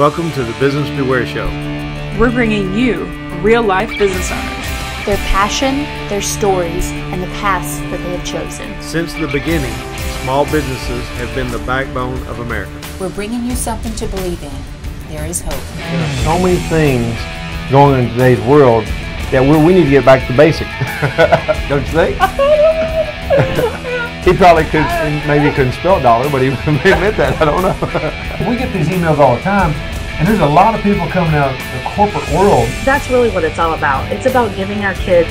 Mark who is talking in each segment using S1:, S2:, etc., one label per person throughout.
S1: Welcome to the Business Beware Show.
S2: We're bringing you real-life business owners.
S3: Their passion, their stories, and the paths that they have chosen.
S1: Since the beginning, small businesses have been the backbone of America.
S4: We're bringing you something to believe in. There is hope.
S5: There are so many things going on in today's world that we need to get back to basics. Don't you think? He probably could, maybe he couldn't spell dollar, but he meant that. I don't know. We get these emails all the time, and there's a lot of people coming out of the corporate world.
S6: That's really what it's all about. It's about giving our kids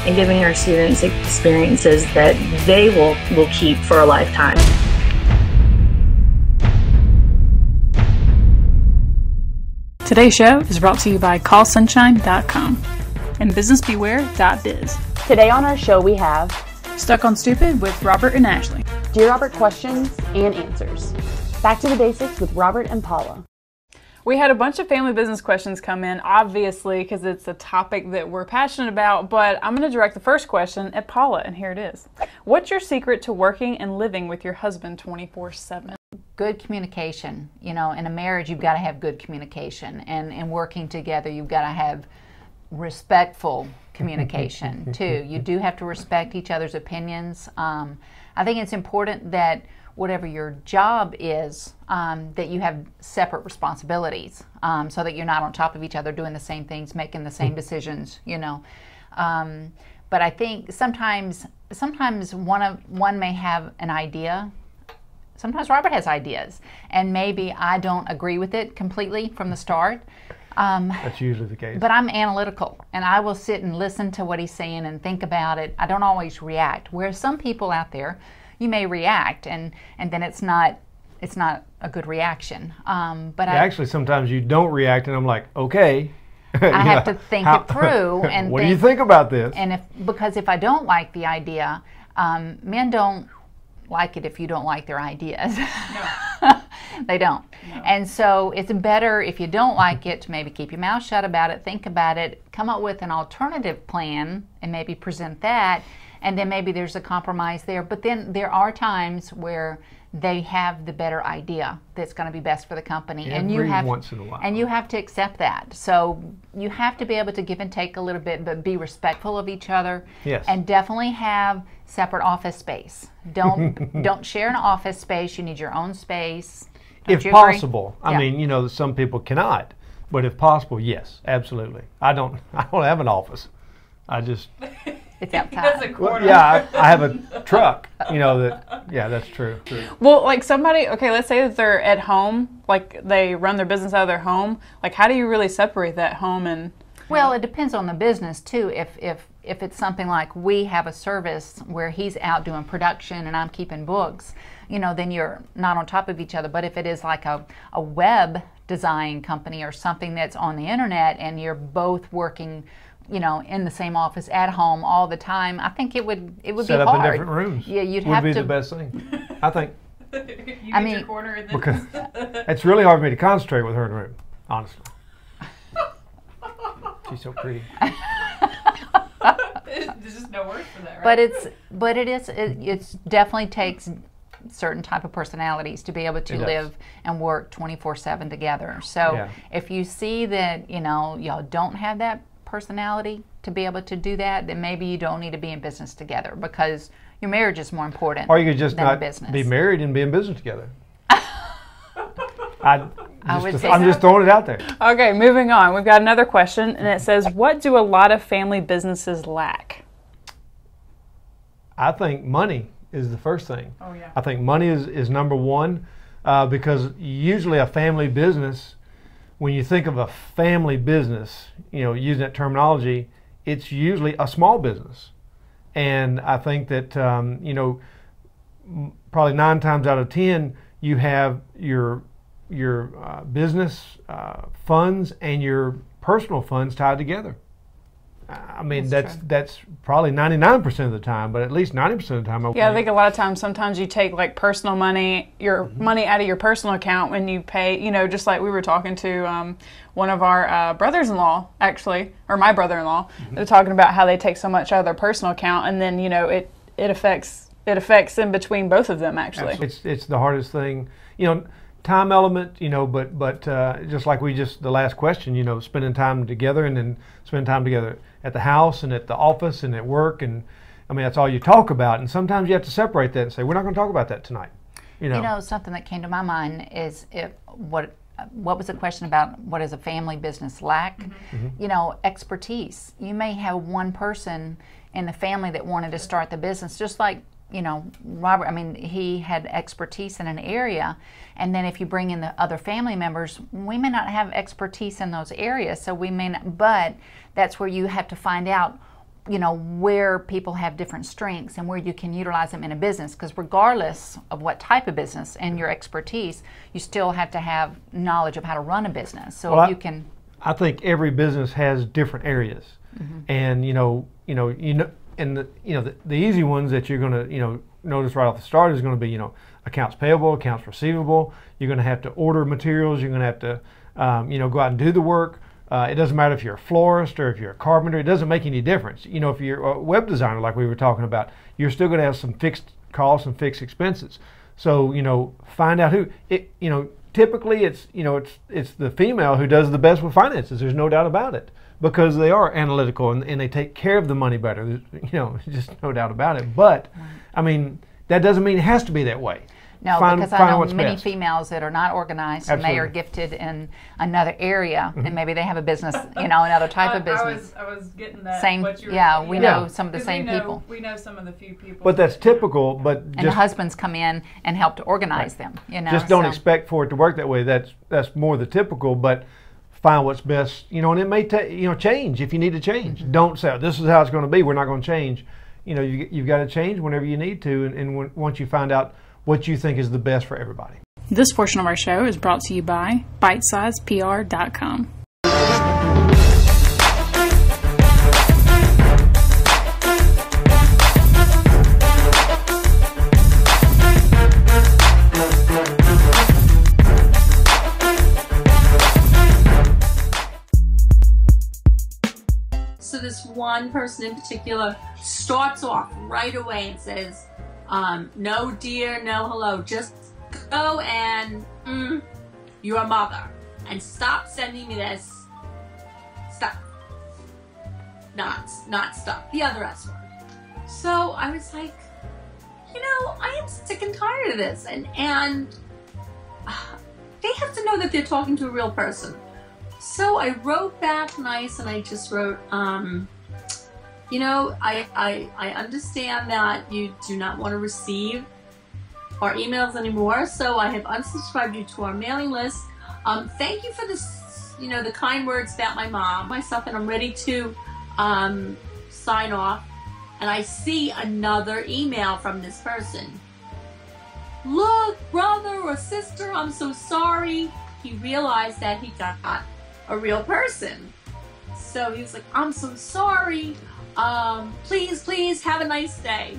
S6: and giving our students experiences that they will keep for a lifetime.
S2: Today's show is brought to you by callsunshine.com and businessbeware.biz.
S3: Today on our show we have
S2: Stuck on Stupid with Robert and Ashley.
S3: Dear Robert questions and answers. Back to the basics with Robert and Paula.
S2: We had a bunch of family business questions come in, obviously, because it's a topic that we're passionate about, but I'm going to direct the first question at Paula, and here it is. What's your secret to working and living with your husband 24/7?
S4: Good communication. You know, in a marriage, you've got to have good communication. And working together, you've got to have respectful communication, too. You do have to respect each other's opinions. I think it's important that whatever your job is, that you have separate responsibilities, so that you're not on top of each other doing the same things, making the same decisions, you know. But I think sometimes one may have an idea. Sometimes Robert has ideas, and maybe I don't agree with it completely from the start.
S5: That's usually the case.
S4: But I'm analytical, and I will sit and listen to what he's saying and think about it. I don't always react. Whereas some people out there, you may react, and then it's not a good reaction.
S5: Actually, sometimes you don't react, and I'm like, okay.
S4: I have to think it through. And
S5: what do you think about this?
S4: And because if I don't like the idea, men don't like it if you don't like their ideas. No. They don't. No. And so it's better if you don't like it to maybe keep your mouth shut about it, think about it, come up with an alternative plan and maybe present that, and then maybe there's a compromise there. But then there are times where they have the better idea that's going to be best for the company.
S5: And you have once in a while.
S4: And you have to accept that. So you have to be able to give and take a little bit, but be respectful of each other.
S5: Yes.
S4: And definitely have separate office space. Don't share an office space. You need your own space. Don't
S5: if possible. I mean, you know, some people cannot, but if possible, yes, absolutely. I don't have an office. I just
S4: it's outside.
S2: That's a corner.
S5: Well, yeah, I have a truck. You know that. Yeah, that's true.
S2: Well, like somebody, okay, let's say that they're at home, like they run their business out of their home. Like, how do you really separate that home and?
S4: Well, it depends on the business too. If it's something like we have a service where he's out doing production and I'm keeping books, you know, then you're not on top of each other. But if it is like a web design company or something that's on the internet and you're both working, you know, in the same office at home all the time, I think it would be hard.
S5: Set up in different rooms.
S4: Yeah, you'd have to.
S5: Would be the best thing, I think.
S2: I mean, your corner and then
S5: because it's really hard for me to concentrate with her in the room, honestly. She's so pretty.
S2: There's just no word for that, right?
S4: But it definitely takes certain type of personalities to be able to live and work 24/7 together. So if you see that, you know, y'all don't have that personality to be able to do that, then maybe you don't need to be in business together because your marriage is more important.
S5: Or you could just
S4: than
S5: not
S4: business.
S5: be married and be in business together.
S4: I'm
S5: just throwing it out there.
S2: Okay, moving on. We've got another question, and it says, what do a lot of family businesses lack?
S5: I think money is the first thing.
S2: Oh, yeah.
S5: I think money is number one because usually a family business, when you think of a family business, you know, using that terminology, it's usually a small business. And I think that, you know, probably 9 times out of 10, you have your business funds and your personal funds tied together. I mean, that's probably 99% of the time, but at least 90% of the time.
S2: Yeah, I think a lot of times, sometimes you take like personal money, your money out of your personal account when you pay, you know, just like we were talking to one of our brothers-in-law, actually, or my brother-in-law, they're talking about how they take so much out of their personal account, and then, you know, it affects in between both of them, actually.
S5: It's the hardest thing, you know. time element, but just like the last question, spending time together and then spending time together at the house and at the office and at work, and I mean that's all you talk about. And sometimes you have to separate that and say we're not going to talk about that tonight.
S4: Something that came to my mind is what was the question about what does a family business lack? Expertise. You may have one person in the family that wanted to start the business, just like Robert. I mean, he had expertise in an area, and then if you bring in the other family members, we may not have expertise in those areas, so we may not. But that's where you have to find out where people have different strengths and where you can utilize them in a business, because regardless of what type of business and your expertise, you still have to have knowledge of how to run a business. So
S5: well,
S4: if you can,
S5: I think every business has different areas, and and the easy ones that you're going to notice right off the start is going to be accounts payable, accounts receivable. You're going to have to order materials. You're going to have to go out and do the work. It doesn't matter if you're a florist or if you're a carpenter. It doesn't make any difference. If you're a web designer, like we were talking about, you're still going to have some fixed costs and fixed expenses. So find out who. Typically it's the female who does the best with finances. There's no doubt about it, because they are analytical and they take care of the money better. Just no doubt about it. But I mean, that doesn't mean it has to be that way.
S4: No, because I know many females that are not organized.
S5: Absolutely.
S4: And they are gifted in another area, and maybe they have a business, another type of business.
S2: I was getting that.
S4: Same, we know some of the same people.
S2: We know some of the few people.
S5: But that's typical. But
S4: and the husbands come in and help to organize them.
S5: Just don't expect for it to work that way. That's more the typical. But find what's best. And it may change if you need to change. Don't say, this is how it's going to be. We're not going to change. You've got to change whenever you need to, and once you find out what you think is the best for everybody.
S2: This portion of our show is brought to you by bitesizepr.com.
S7: So this one person in particular starts off right away and says, no dear, no hello, just go and your mother, and stop sending me this stuff. Not stuff, the other S word. So I was like, I am sick and tired of this, and they have to know that they're talking to a real person. So I wrote back nice, and I just wrote, I understand that you do not want to receive our emails anymore, so I have unsubscribed you to our mailing list. Thank you for this, the kind words about my mom, myself, and I'm ready to sign off. And I see another email from this person. Look, brother or sister, I'm so sorry. He realized that he got a real person. So he was like, I'm so sorry. Please have a nice day.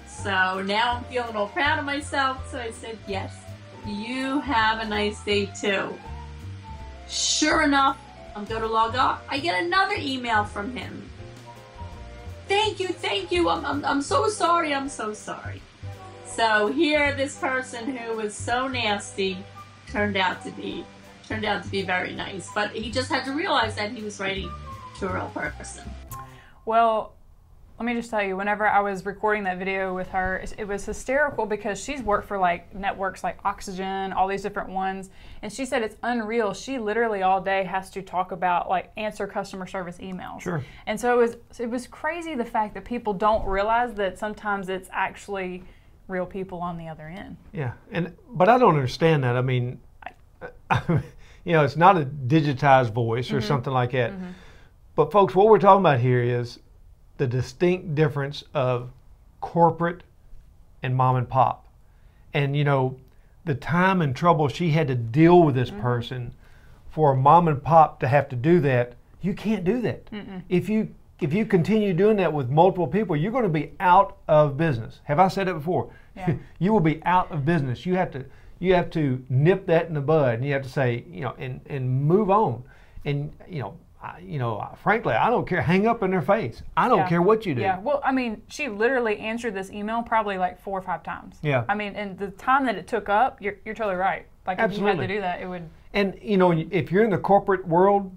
S7: So now I'm feeling all proud of myself. So I said, yes, you have a nice day too. Sure enough, I'm going to log off. I get another email from him. Thank you. I'm so sorry. I'm so sorry. So here, this person who was so nasty turned out to be very nice. But he just had to realize that he was writing to a real person.
S2: Well, let me just tell you, whenever I was recording that video with her, it was hysterical because she's worked for networks like Oxygen, all these different ones, and she said it's unreal. She literally all day has to talk about answer customer service emails.
S5: Sure.
S2: And so it was crazy, the fact that people don't realize that sometimes it's actually real people on the other end.
S5: Yeah, but I don't understand that. I mean, it's not a digitized voice or something like that. Mm-hmm. But folks, what we're talking about here is the distinct difference of corporate and mom and pop. And the time and trouble she had to deal with this person, for a mom and pop to have to do that, you can't do that. Mm-mm. If you continue doing that with multiple people, you're going to be out of business. Have I said it before? Yeah. You will be out of business. You have to nip that in the bud, and you have to say, and move on. And frankly, I don't care. Hang up in their face. I don't care what you do.
S2: Yeah. Well, I mean, she literally answered this email probably like 4 or 5 times.
S5: Yeah.
S2: I mean, and the time that it took up, you're totally right. Like, if you had to do that, it would.
S5: And, if you're in the corporate world,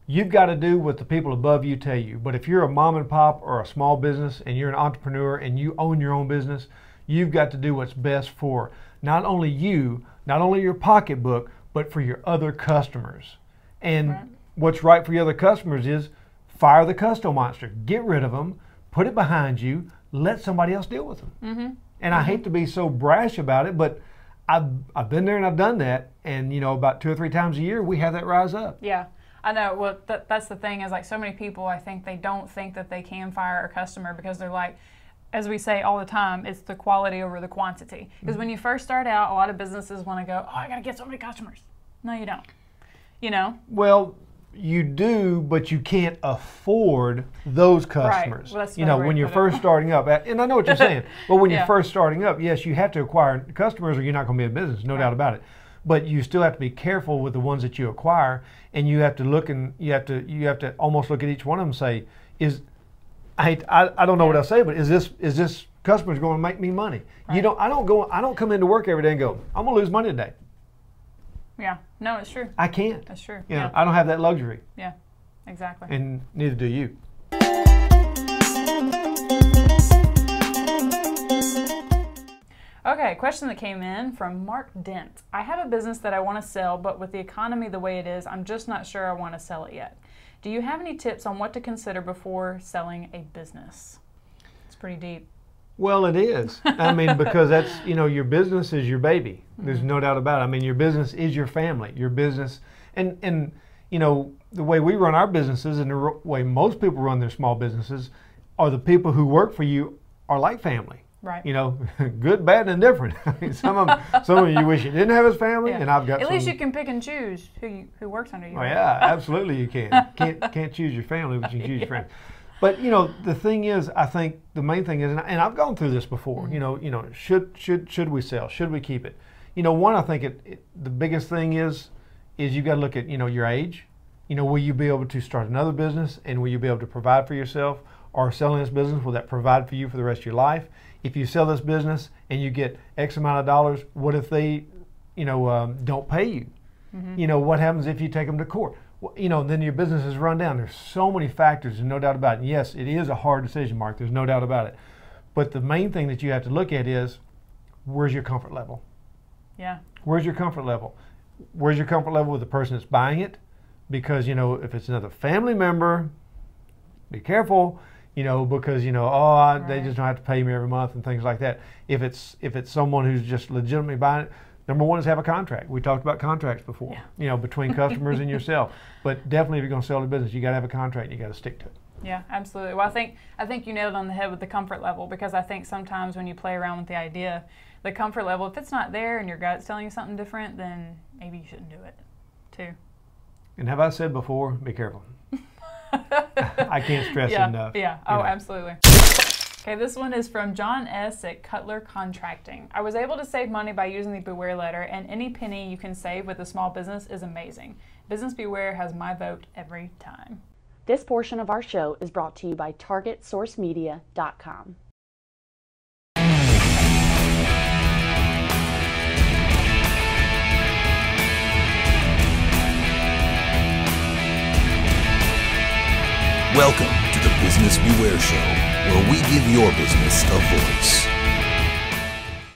S5: you've got to do what the people above you tell you. But if you're a mom and pop or a small business and you're an entrepreneur and you own your own business, you've got to do what's best for not only you, not only your pocketbook, but for your other customers. And what's right for your other customers is fire the custo monster. Get rid of them, put it behind you, let somebody else deal with them.
S2: Mm-hmm.
S5: And I hate to be so brash about it, but I've been there and I've done that. And, about 2 or 3 times a year, we have that rise up.
S2: Yeah. I know. Well, that's the thing is, like, so many people, I think they don't think that they can fire a customer because they're like, as we say all the time, it's the quality over the quantity. Because when you first start out, a lot of businesses want to go, oh, I got to get so many customers. No, you don't. Well,
S5: you do, but you can't afford those customers.
S2: Right. Well,
S5: when you're first starting up, and I know what you're saying, but when you're first starting up, yes, you have to acquire customers or you're not going to be in business, no doubt about it. But you still have to be careful with the ones that you acquire, and you have to look and you have to almost look at each one of them and say, I don't know what I'll say, but is this customer's going to make me money? Right. I don't come into work every day and go, I'm going to lose money today.
S2: Yeah, no, it's true.
S5: I can't.
S2: That's true.
S5: I don't have that luxury.
S2: Yeah, exactly.
S5: And neither do you.
S2: Okay, question that came in from Mark Dent. I have a business that I want to sell, but with the economy the way it is, I'm just not sure I want to sell it yet. Do you have any tips on what to consider before selling a business? It's pretty deep.
S5: Well, it is. I mean, because that's, your business is your baby. There's no doubt about it. I mean, your business is your family. Your business, and the way we run our businesses and the way most people run their small businesses are the people who work for you are like family.
S2: Right.
S5: Good, bad, and indifferent. I mean, some of you wish you didn't have as family, and I've got.
S2: At least you can pick and choose who works under you.
S5: Oh yeah, absolutely you can. Can't choose your family, but you can choose your friends. But the thing is, I think the main thing is, and I've gone through this before. Should we sell? Should we keep it? One, I think the biggest thing is you got to look at your age. Will you be able to start another business, and will you be able to provide for yourself? Or selling this business, will that provide for you for the rest of your life? If you sell this business and you get X amount of dollars, what if they, don't pay you? Mm-hmm. What happens if you take them to court? Then your business is run down. There's so many factors, and no doubt about it. And yes, it is a hard decision, Mark. There's no doubt about it. But the main thing that you have to look at is, where's your comfort level?
S2: Yeah.
S5: Where's your comfort level? Where's your comfort level with the person that's buying it? Because, if it's another family member, be careful. Because they just don't have to pay me every month and things like that. If it's someone who's just legitimately buying it, number one is have a contract. We talked about contracts before. Yeah. Between customers and yourself. But definitely, if you're going to sell the business, you got to have a contract. You got to stick to it.
S2: Yeah, absolutely. Well, I think you nailed it on the head with the comfort level, because I think sometimes when you play around with the idea, the comfort level, if it's not there and your gut's telling you something different, then maybe you shouldn't do it, too.
S5: And have I said before? Be careful. I can't stress enough.
S2: Yeah. Oh, absolutely. Okay, this one is from John S. at Cutler Contracting. I was able to save money by using the Beware letter, and any penny you can save with a small business is amazing. Business Beware has my vote every time.
S3: This portion of our show is brought to you by TargetSourceMedia.com.
S8: Welcome to the Business Beware Show, where we give your business a voice.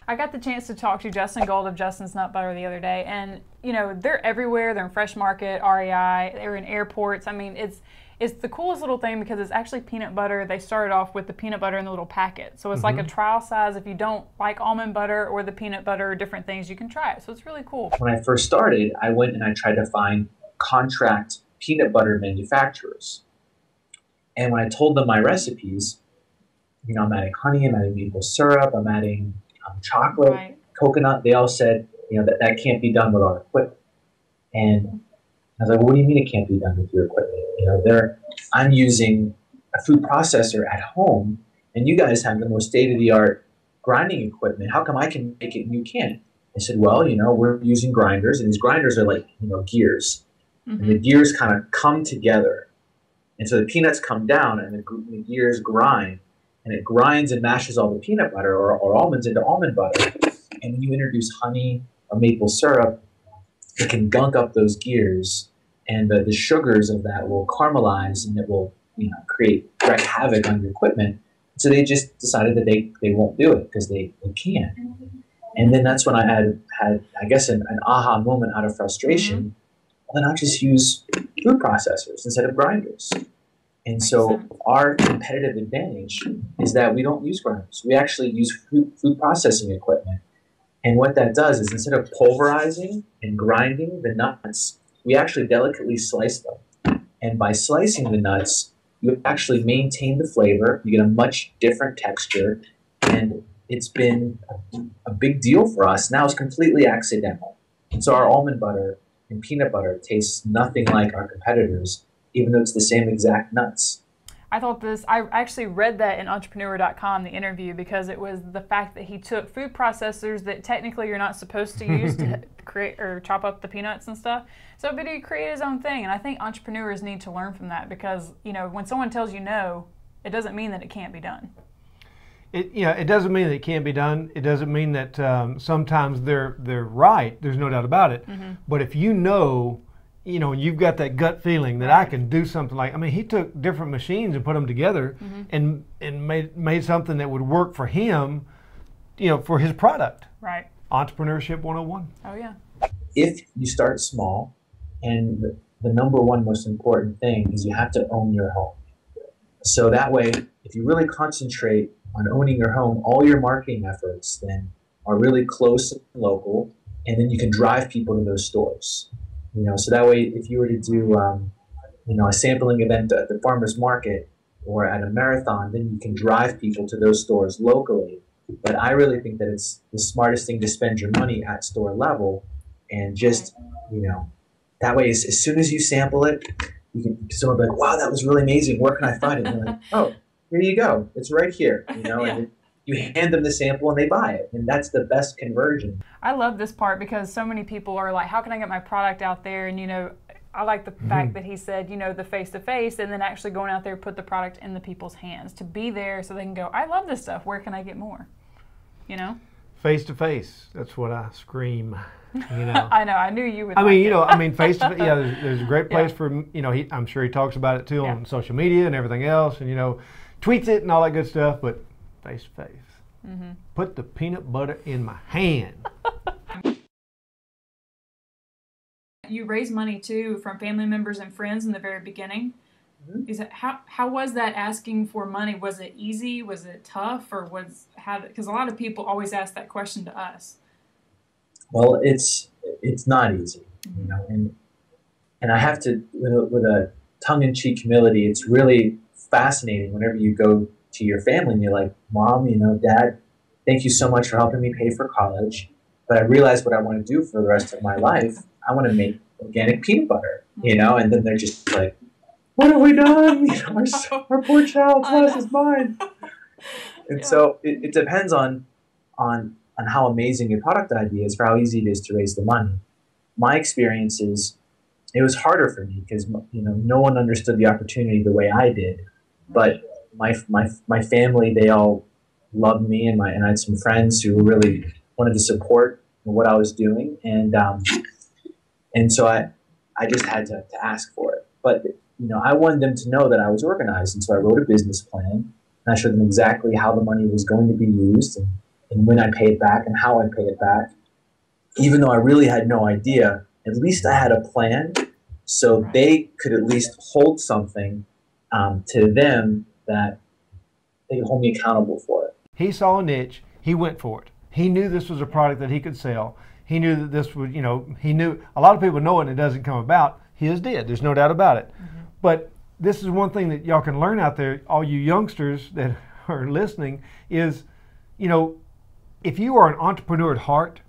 S2: I got the chance to talk to Justin Gold of Justin's Nut Butter the other day, and they're everywhere. They're in Fresh Market, REI, they're in airports. I mean, it's the coolest little thing because it's actually peanut butter. They started off with the peanut butter in the little packet, so it's like a trial size. If you don't like almond butter or the peanut butter or different things, you can try it. So it's really cool.
S9: When I first started, I went and I tried to find contract peanut butter manufacturers. And when I told them my recipes, I'm adding honey, I'm adding maple syrup, I'm adding chocolate, coconut, they all said, that can't be done with our equipment. And I was like, well, what do you mean it can't be done with your equipment? I'm using a food processor at home, and you guys have the most state-of-the-art grinding equipment. How come I can make it and you can't? I said, well, we're using grinders, and these grinders are like, gears. and the gears kind of come together. And so the peanuts come down and the gears grind, and it grinds and mashes all the peanut butter or almonds into almond butter. And when you introduce honey or maple syrup, it can gunk up those gears, and the sugars of that will caramelize, and it will wreak havoc on your equipment. So they just decided that they won't do it because they can't. And then that's when I had I guess, an aha moment out of frustration. Why not just use food processors instead of grinders? And so our competitive advantage is that we don't use grinders. We actually use food processing equipment. And what that does is, instead of pulverizing and grinding the nuts, we actually delicately slice them. And by slicing the nuts, you actually maintain the flavor. You get a much different texture. And it's been a big deal for us. Now it's completely accidental. And so our almond butter and peanut butter tastes nothing like our competitors, even though it's the same exact nuts.
S2: I actually read that in entrepreneur.com, the interview, because it was the fact that he took food processors that technically you're not supposed to use to create or chop up the peanuts and stuff. So, but he created his own thing. And I think entrepreneurs need to learn from that, because, when someone tells you no, it doesn't mean that it can't be done.
S5: It doesn't mean that it can't be done. It doesn't mean that sometimes they're right. There's no doubt about it. But if you've got that gut feeling that I can do something he took different machines and put them together and made something that would work for him, for his product.
S2: Right.
S5: Entrepreneurship 101.
S2: Oh, yeah.
S9: If you start small, and the number one most important thing is you have to own your home. So that way, if you really concentrate on owning your home, all your marketing efforts then are really close and local, and then you can drive people to those stores. So that way, if you were to do, a sampling event at the farmer's market or at a marathon, then you can drive people to those stores locally. But I really think that it's the smartest thing to spend your money at store level, and just, that way, as soon as you sample it, someone will be like, wow, that was really amazing. Where can I find it? And you're like, oh, here you go. It's right here. And you hand them the sample and they buy it. And that's the best conversion.
S2: I love this part, because so many people are like, how can I get my product out there? And, I like the fact that he said, the face-to-face, and then actually going out there, put the product in the people's hands, to be there so they can go, I love this stuff. Where can I get more?
S5: Face-to-face. That's what I scream.
S2: I know. I knew you would.
S5: Face-to-face. Yeah, there's a great place for, I'm sure he talks about it too on social media and everything else, and, tweets it and all that good stuff, but face-to-face. Put the peanut butter in my hand.
S2: You raise money too from family members and friends in the very beginning. Is it how was that asking for money? Was it easy? Was it tough? Or because a lot of people always ask that question to us.
S9: Well, it's not easy, and I have to, with a tongue-in-cheek humility, it's really fascinating whenever you go to your family and you're like, Mom, Dad, thank you so much for helping me pay for college, but I realized what I want to do for the rest of my life. I want to make organic peanut butter, and then they're just like, what have we done? Our poor child's lost his mind. And so it depends on how amazing your product idea is for how easy it is to raise the money. My experience is it was harder for me because no one understood the opportunity the way I did. But my family, they all loved me, and I had some friends who really wanted to support what I was doing, and so I just had to ask for it. But I wanted them to know that I was organized, and so I wrote a business plan, and I showed them exactly how the money was going to be used, and when I'd pay it back and how I'd pay it back. Even though I really had no idea, at least I had a plan, so they could at least hold something to them that they hold me accountable for it.
S5: He saw a niche. He went for it. He knew this was a product that he could sell. He knew that this would, he knew, a lot of people know it and it doesn't come about. His did. There's no doubt about it. But this is one thing that y'all can learn out there, all you youngsters that are listening, is, if you are an entrepreneur at heart,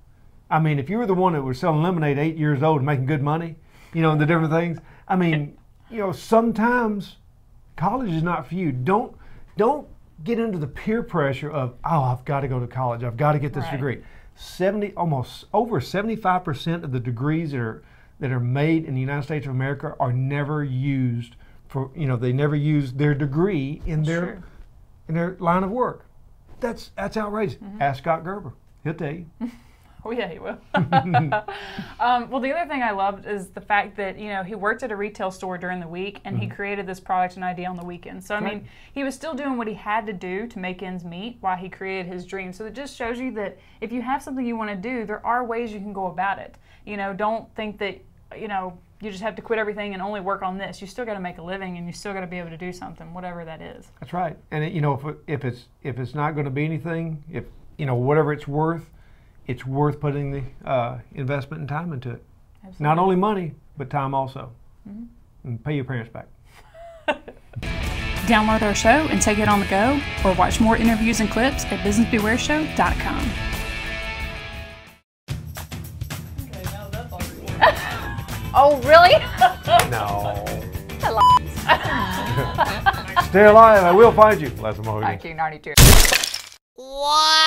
S5: if you were the one that was selling lemonade 8 years old and making good money, and the different things, sometimes college is not for you. Don't get into the peer pressure of, I've got to go to college. I've got to get this degree. Almost over 75% of the degrees that that are made in the United States of America are never used for, they never use their degree in their line of work. That's outrageous. Ask Scott Gerber. He'll tell you.
S2: Oh yeah, he will. Well, the other thing I loved is the fact that he worked at a retail store during the week, and he created this product and idea on the weekend. So I mean, he was still doing what he had to do to make ends meet while he created his dream. So it just shows you that if you have something you want to do, there are ways you can go about it. Don't think that you just have to quit everything and only work on this. You still got to make a living, and you still got to be able to do something, whatever that is.
S5: That's right. And if it's not going to be anything, if whatever it's worth putting the investment and time into it. Absolutely. Not only money, but time also. And pay your parents back.
S2: Download our show and take it on the go, or watch more interviews and clips at businessbewareshow.com.
S4: Oh, really?
S5: No. Stay alive, I will find you.
S4: 1992.
S10: What?